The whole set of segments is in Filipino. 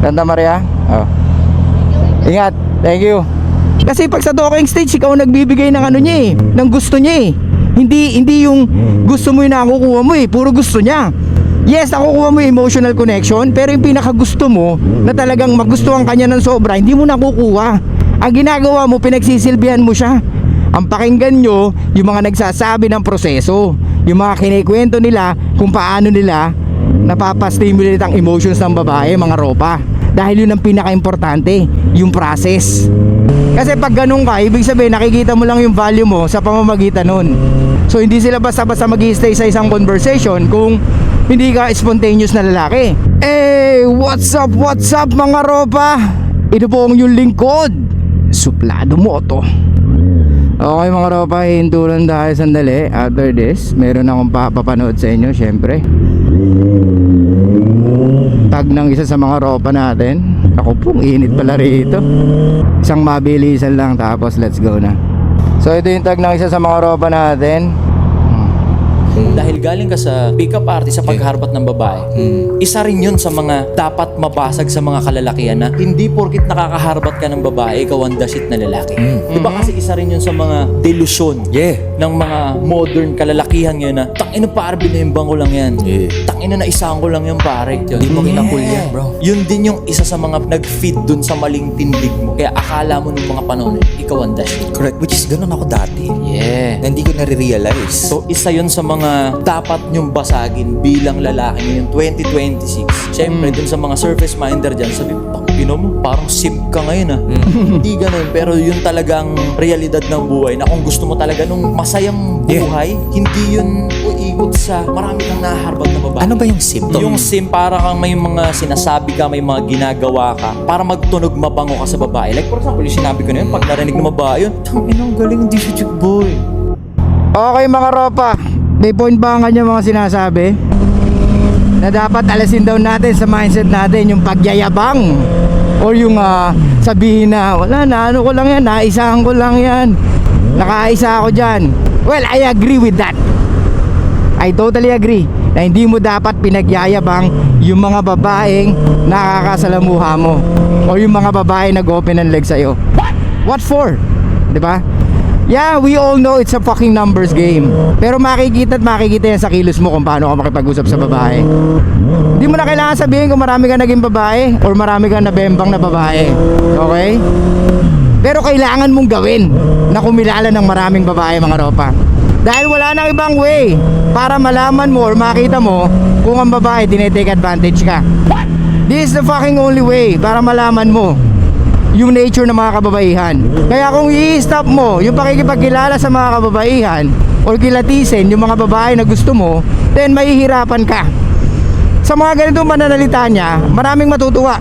Santa Maria? Oh. Ingat. Thank you. Kasi pag sa talking stage, ikaw nagbibigay ng ano niya eh, ng gusto niya eh. Hindi yung gusto mo yung nakukuha mo eh, puro gusto niya. Yes, nakukuha mo yung emotional connection, pero yung pinakagusto mo na talagang magustuhan kanya ng sobra, hindi mo nakukuha. Ang ginagawa mo, pinagsisilbihan mo siya. Ang pakinggan nyo, yung mga nagsasabi ng proseso, yung mga kinikwento nila kung paano nila napapastimulate ang emotions ng babae, mga ropa. Dahil yun ang pinaka-importante, yung process. Kasi pag ganun ka, ibig sabihin nakikita mo lang yung value mo sa pamamagitan nun. So hindi sila basta-basta mag-i-stay sa isang conversation kung hindi ka spontaneous na lalaki. What's up mga ropa? Ito po ang yung lingkod, Suplado Moto. Okay mga ropa, hintulan tayo sandali. After this, meron akong papapanood sa inyo, syempre. Tag ng isa sa mga ropa natin. Ako pong init pala rito. Isang mabilisan lang, tapos let's go na. So ito yung tag ng isa sa mga ropa natin. Dahil galing ka sa pick-up artist sa pagharbat ng babae, isa rin yun sa mga dapat mabasag sa mga kalalakihan na hindi porkit nakakaharbat ka ng babae, ikaw ang dasit na lalaki. Diba kasi isa rin yun sa mga delusyon ng mga modern kalalakihan ngayon na tangina pare, binimbang ko lang yan. Tangina na isahan ko lang yan pare. Hindi mo kinakul yan bro. Yun din yung isa sa mga nag-feed dun sa maling tindig mo. Kaya akala mo nung mga panahon, ikaw ang dasit. Correct, which is ganun ako dati. Na hindi ko na-realize. So isa yun sa mga dapat nyong basagin bilang lalaki ngayong 2026. Siyempre dun sa mga surface minder dyan, sabi Pino mo, parang simp ka ngayon ah. Hindi ganun, pero yun talagang realidad ng buhay na kung gusto mo talaga nung masayang buhay, hindi yun uikot sa marami kang naharbat na babae. Ano ba yung simp? Yung simp, para kang may mga sinasabi ka, may mga ginagawa ka para magtunog mabango ka sa babae. Like for example, yung sinabi ko na yun, pag narinig ng babae yun, ang galing, hindi siya chick boy. Okay mga ropa, may point ba ang kanya mga sinasabi? Na dapat alasin daw natin sa mindset natin yung pagyayabang or yung sabihin na wala na, ano ko lang yan, naisahan ko lang yan, nakaisa ako dyan. Well, I agree with that. I totally agree na hindi mo dapat pinagyayabang yung mga babaeng nakakasalamuha mo o yung mga babaeng nag-open ng leg sa'yo. What for? Diba? Yeah, we all know it's a fucking numbers game. Pero makikita yan sa kilos mo kung paano ka makipag-usap sa babae. Hindi mo na kailangan sabihin kung marami ka naging babae or marami ka nabembang na babae. Okay? Pero kailangan mong gawin na kumilala ng maraming babae mga ropa. Dahil wala nang ibang way para malaman mo or makita mo kung ang babae tinetake advantage ka. This is the fucking only way para malaman mo yung nature ng mga kababaihan. Kaya kung i-stop mo yung pakikipagkilala sa mga kababaihan or kilatisin yung mga babae na gusto mo, then mahihirapan ka. Sa mga ganitong pananalita niya, maraming matutuwa.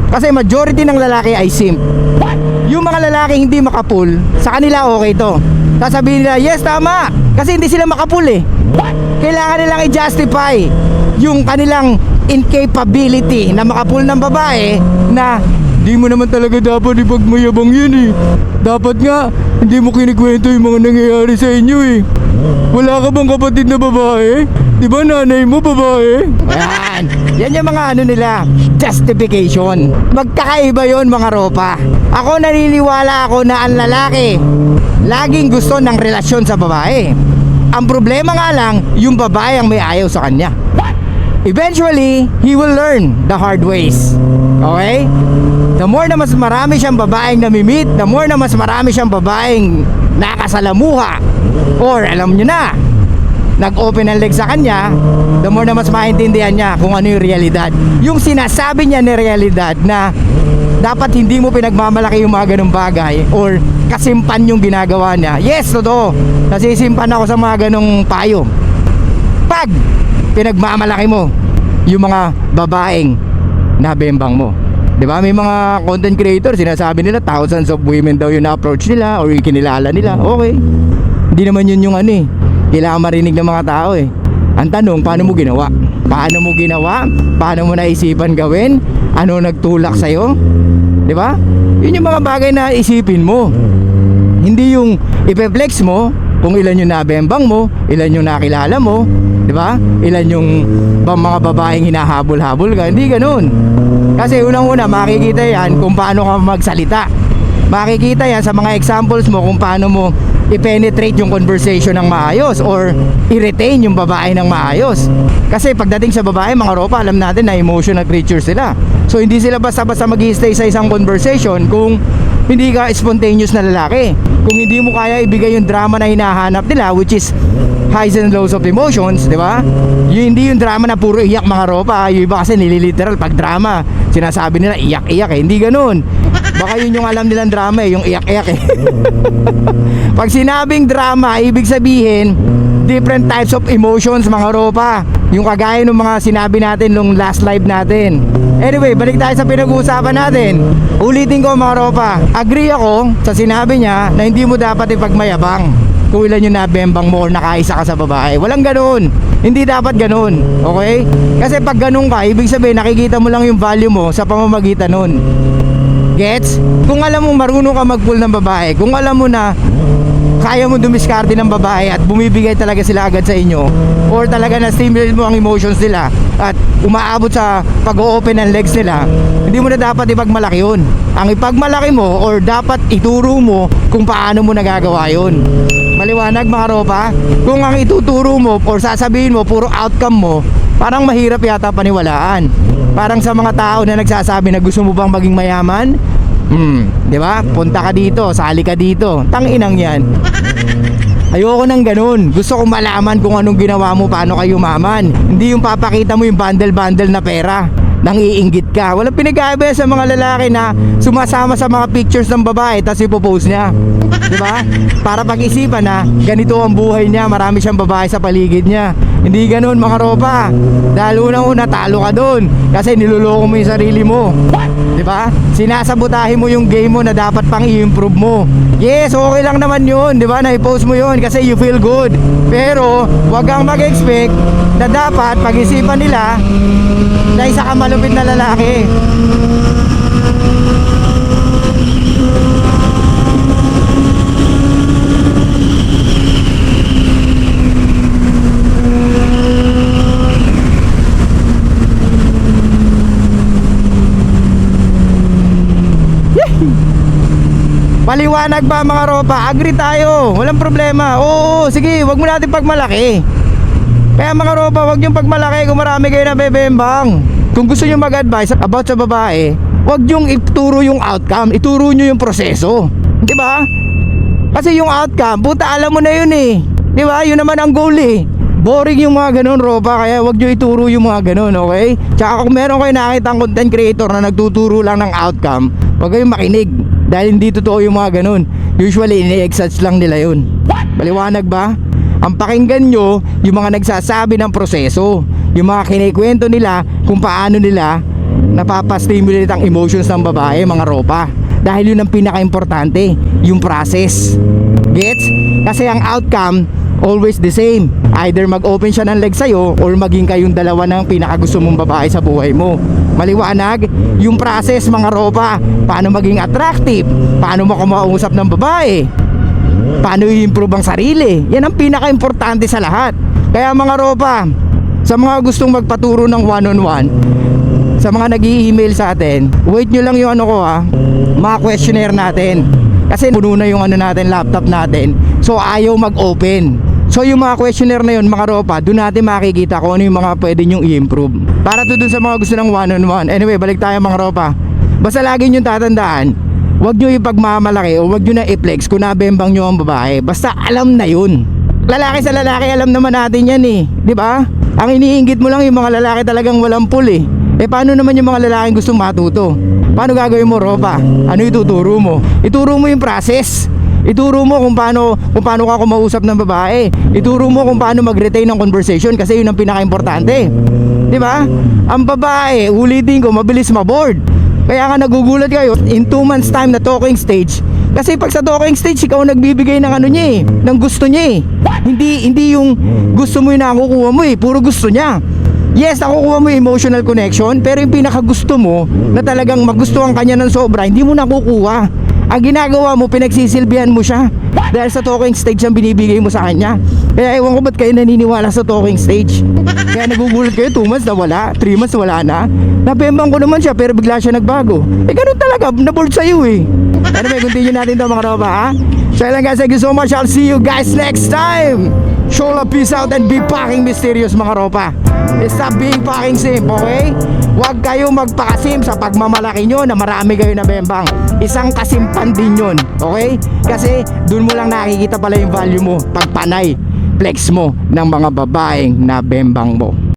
Kasi majority ng lalaki ay simp. Yung mga lalaki hindi makapul, sa kanila okay to. Sasabihin nila, yes tama, kasi hindi sila makapul eh. Kailangan nilang i-justify yung kanilang incapability na makapul ng babae na di mo naman talaga dapat ipagmayabang yun eh. Dapat nga, hindi mo kinikwento yung mga nangyayari sa inyo eh. Wala ka bang kapatid na babae? Di ba nanay mo babae? Yan yung mga ano nila, justification. Magkakaiba yon mga ropa. Ako naniniwala ako na ang lalaki laging gusto ng relasyon sa babae. Ang problema nga lang, yung babae ang may ayaw sa kanya. Eventually, he will learn the hard ways. Okay? The more na mas marami siyang babaeng namimit, the more na mas marami siyang babaeng nakasalamuha, or alam nyo na, nag-open ang leg sa kanya, the more na mas maintindihan niya kung ano yung realidad. Yung sinasabi niya na realidad na dapat hindi mo pinagmamalaki yung mga ganung bagay or kasimpan yung ginagawa niya. Yes, totoo. Nasisimpan ako sa mga ganung payo. Pag pinagmamalaki mo yung mga babaeng nabembang mo, di ba? May mga content creator sinasabi nila thousands of women daw yung na-approach nila or kinilala nila. Okay, hindi naman yun yung ano eh, kailangan marinig ng mga tao eh. Ang tanong, paano mo ginawa? Paano mo ginawa? Paano mo naisipan gawin? Ano nagtulak sa'yo? Di ba? Yun yung mga bagay na isipin mo. Hindi yung ipe-flex mo kung ilan yung nabembang mo, ilan yung nakilala mo, di ba? Ilan yung mga babaeng hinahabol-habol ka. Hindi ganun. Kasi unang-una makikita yan kung paano ka magsalita. Makikita yan sa mga examples mo kung paano mo i-penetrate yung conversation ng maayos or i-retain yung babae ng maayos. Kasi pagdating sa babae, mga ropa, alam natin na emotional creatures sila. So hindi sila basta-basta mag-i-stay sa isang conversation kung hindi ka spontaneous na lalaki. Kung hindi mo kaya ibigay yung drama na hinahanap nila, which is highs and lows of emotions, di ba? Hindi yung drama na puro iyak, mga ropa. Yung iba kasi nililiteral pag drama, sinasabi nila iyak-iyak eh. Hindi ganun. Baka yun yung alam nilang drama eh, yung iyak-iyak eh. Pag sinabing drama, ibig sabihin different types of emotions, mga ropa. Yung kagaya ng mga sinabi natin nung last live natin. Anyway, balik tayo sa pinag-uusapan natin. Ulitin ko, mga ropa, agree ako sa sinabi niya na hindi mo dapat ipagmayabang kung ilan yung nabembang mo or nakaisa ka sa babae. Walang ganun. Hindi dapat ganun. Okay? Kasi pag ganun ka, ibig sabihin nakikita mo lang yung value mo sa pamamagitan nun. Gets? Kung alam mo marunong ka mag-pull ng babae, kung alam mo na kaya mo dumiskarte ng babae at bumibigay talaga sila agad sa inyo, or talaga na stimulate mo ang emotions nila at umaabot sa pag-o-open ng legs nila, hindi mo na dapat ipagmalaki yun. Ang ipagmalaki mo or dapat ituro mo kung paano mo nagagawa yun. Maliwanag, mga ropa? Kung ang ituturo mo or sasabihin mo puro outcome mo, parang mahirap yata paniwalaan. Parang sa mga tao na nagsasabi na gusto mo bang maging mayaman? Di ba? Punta ka dito, sali ka dito. Tanginang yan. Ayoko nang ganun. Gusto kong malaman kung anong ginawa mo, paano kayo yumaman. Hindi yung papakita mo yung bundle-bundle na pera nang iinggit ka. Walang pinag-aabay sa mga lalaki na sumasama sa mga pictures ng babae tapos ipopost niya. Diba? Para pag-isipan na ganito ang buhay niya, marami siyang babae sa paligid niya. Hindi ganun, mga ropa. Dahil unang-una talo ka dun kasi niloloko mo yung sarili mo. Diba? Sinasabotahin mo yung game mo na dapat pang i-improve mo. Yes, okay lang naman yun, diba? Na-post mo yun kasi you feel good. Pero wag kang mag-expect na dapat pag-isipan nila na isa ka malupit na lalaki. Paliwanag ba, mga ropa? Agree tayo, walang problema. Oo, sige, wag mo natin pagmalaki. Kaya, mga ropa, wag yung pagmalaki kung marami kayo na bebembang. Kung gusto nyo mag-advise about sa babae, wag yung ituro yung outcome, ituro nyo yung proseso. Diba? Kasi yung outcome, puta, alam mo na yun eh. Diba? Yun naman ang goal eh. Boring yung mga ganun, ropa, kaya wag nyo ituro yung mga ganun, okay? Tsaka kung meron kayo nakita ang content creator na nagtuturo lang ng outcome, wag kayong makinig. Dahil hindi totoo yung mga ganun. Usually, ini-exage lang nila yun. Maliwanag ba? Ang pakinggan nyo, yung mga nagsasabi ng proseso. Yung mga kinikwento nila kung paano nila napapastimulate ang emotions ng babae, mga ropa. Dahil yun ang pinaka-importante, yung process. Gets? Kasi ang outcome, always the same. Either mag-open siya ng leg sa'yo or maging kayong dalawa ng pinakagusto mong babae sa buhay mo. Maliwanag, yung process, mga ropa. Paano maging attractive, paano mo kumausap ng babae, paano i-improve ang sarili. Yan ang pinaka-importante sa lahat. Kaya, mga ropa, sa mga gustong magpaturo ng one-on-one, sa mga nag-i-email sa atin, wait nyo lang yung mga questionnaire natin. Kasi puno na yung natin, laptop natin. So ayaw mag-open. So yung mga questionnaire na yun, mga ropa, doon natin makikita kung ano yung mga pwede nyong i-improve. Para to dun sa mga gusto ng one-on-one. Anyway, balik tayo, mga ropa. Basta lagi nyo tatandaan, wag nyo ipagmamalaki o wag nyo na i-flex kung nabembang nyo ang babae. Basta alam na yun. Lalaki sa lalaki, alam naman natin yan eh. Diba? Ang iniinggit mo lang yung mga lalaki talagang walang pull eh. Paano naman yung mga lalaking gustong matuto? Paano gagawin mo, ropa? Ano ituturo mo? Ituro mo yung process. Ituro mo kung paano ka kumausap ng babae. Ituro mo kung paano mag-retain ng conversation kasi yun ang pinaka-importante. Di ba? Ang babae, ulitin ko, mabilis ma-board. Kaya nga nagugulat kayo in 2 months time na talking stage. Kasi pag sa talking stage, ikaw nagbibigay ng niya eh, ng gusto niya eh. Hindi yung gusto mo yung nakukuha mo eh, puro gusto niya. Yes, nakukuha mo yung emotional connection, pero yung pinakagusto mo na talagang magustuhan kanya ng sobra, hindi mo nakukuha. Ang ginagawa mo, pinagsisilbihan mo siya. Dahil sa talking stage ang binibigay mo sa kanya. Kaya ewan ko ba't kayo naniniwala sa talking stage. Kaya nagugulat kayo, 2 months na wala, 3 months wala na. Nabembang ko naman siya pero bigla siya nagbago. Ganun talaga, nabold sa'yo eh. Anyway, continue natin to mga tropa ha. So yun lang guys, thank you so much. I'll see you guys next time. Shola, peace out and be fucking mysterious mga tropa. Stop being fucking simp, okay? Huwag kayo magpakasim sa pagmamalaki nyo na marami kayo na bembang. Isang kasimpan din yun, okay? Kasi dun mo lang nakikita pala yung value mo pag panay flex mo ng mga babaeng na bembang mo.